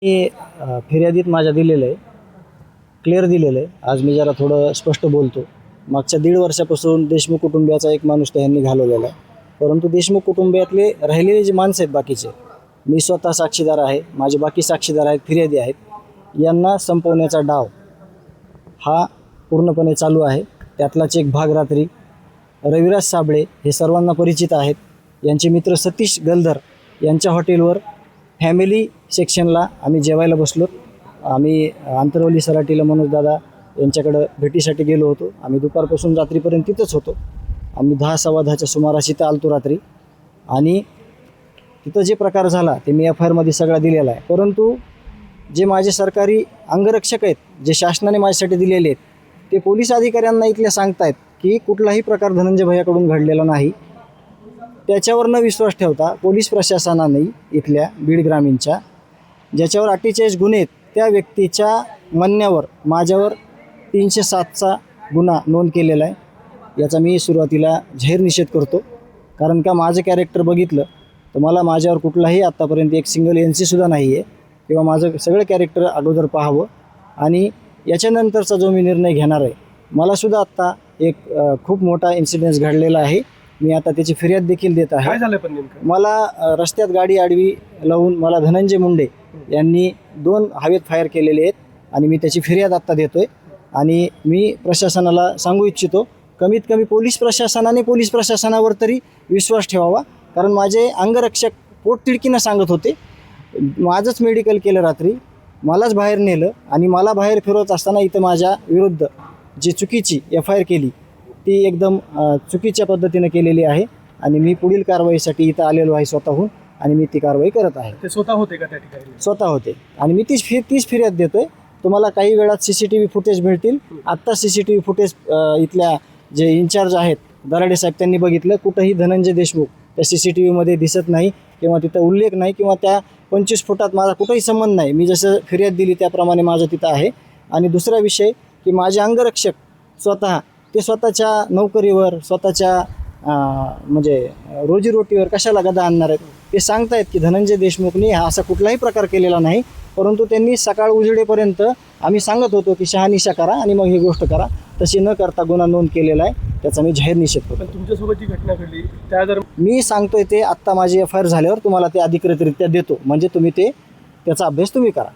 मी फिर्यादीत माझ्या दिलेलं आहे, क्लिअर दिलेलं आहे. आज मी जरा थोडं स्पष्ट बोलतो. मागच्या 1.5 वर्षापासून देशमुख कुटुंबियाचा एक माणूस त्यांनी घालवलेला आहे. परंतु देशमुख कुटुंबियातले राहिलेले जे माणसं आहेत बाकीचे, मी स्वतः साक्षीदार आहे, माझे बाकी साक्षीदार आहेत, फिर्यादी आहेत, यांना संपवण्याचा डाव हा पूर्णपणे चालू आहे. त्यातलाच एक भाग रात्री रविराज साबळे हे सर्वांना परिचित आहेत. यांचे मित्र सतीश गलधर यांच्या हॉटेलवर फॅमिली सेक्शनला आम्ही जेवायला बसलो. आम्ही आंतरवली सराटीला मनोजदादा यांच्याकडं भेटीसाठी गेलो होतो. आम्ही दुपारपासून रात्रीपर्यंत तिथंच होतो. आम्ही 10-10:15च्या सुमारास इथं आलतो रात्री. आणि तिथं जे प्रकार झाला ते मी FIRमध्ये सगळा दिलेला आहे. परंतु जे माझे सरकारी अंगरक्षक आहेत, जे शासनाने माझ्यासाठी दिलेले आहेत, ते पोलीस अधिकाऱ्यांना इथल्या सांगतायत की कुठलाही प्रकार धनंजय भैयाकडून घडलेला नाही. त्याच्यावर न विश्वास ठेवता पोलीस प्रशासनाने इथल्या बीड ग्रामीणच्या ज्याच्यावर 48 गुन्हे आहेत, त्या व्यक्तीच्या म्हणण्यावर माझ्यावर 307चा गुन्हा नोंद केलेला आहे. याचा मी सुरुवातीला जाहीर निषेध करतो. कारण का माझं कॅरेक्टर बघितलं तर मला माझ्यावर कुठलाही आत्तापर्यंत एक सिंगल NC सुद्धा नाही आहे, किंवा माझं सगळं कॅरेक्टर अगोदर पाहावं. आणि याच्यानंतरचा जो मी निर्णय घेणार आहे, मलासुद्धा आत्ता एक खूप मोठा इन्सिडेंट घडलेला आहे. मी आता त्याची फिर्याद देखील देत आहे. काय झालं पण नेमकं? मला रस्त्यात गाडी आडवी लावून मला धनंजय मुंडे यांनी 2 हवेत फायर केलेले आहेत आणि मी त्याची फिर्याद आत्ता देतो आहे. आणि मी प्रशासनाला सांगू इच्छितो, कमीत कमी पोलीस प्रशासनावर तरी विश्वास ठेवावा. कारण माझे अंगरक्षक पोटतिडकीनं सांगत होते, माझंच मेडिकल केलं रात्री, मलाच बाहेर नेलं आणि मला बाहेर फिरवत असताना इथं माझ्या विरुद्ध जी चुकीची FIR केली ती एकदम चुकीच्या पद्धतीनं केलेली आहे. आणि मी पुढील कारवाईसाठी इथं आलेलो आहे स्वतःहून, आणि मी ती कारवाई करत आहे. ते स्वतः होते का त्या ठिकाणी? स्वतः होते. आणि मी तीच फिर्याद देतो आहे. तुम्हाला काही वेळात CCTV फुटेज मिळतील. आत्ता CCTV फुटेज इथल्या जे इन्चार्ज आहेत दराडे साहेब त्यांनी बघितलं. कुठंही धनंजय देशमुख त्या CCTVमध्ये दिसत नाही, किंवा तिथं उल्लेख नाही, किंवा त्या 25 फुटात माझा कुठंही संबंध नाही. मी जसं फिर्याद दिली त्याप्रमाणे माझं तिथं आहे. आणि दुसरा विषय की माझे अंगरक्षक ते स्वतःच्या नोकरीवर, स्वतःच्या म्हणजे रोजीरोटीवर कशाला गदा आणणार आहेत. ते सांगतायत की धनंजय देशमुखनी हा असा कुठलाही प्रकार केलेला नाही. परंतु त्यांनी सकाळ उजेडेपर्यंत आम्ही सांगत होतो की शहानिशा करा आणि मग ही गोष्ट करा, तशी न करता गुन्हा नोंद केलेला आहे. त्याचा मी जाहीर निषेध करतो. पण तुमच्यासोबत जी घटना घडली त्या मी सांगतोय ते आत्ता माझी FIR झाल्यावर तुम्हाला ते अधिकृतरित्या देतो, म्हणजे तुम्ही त्याचा अभ्यास तुम्ही करा.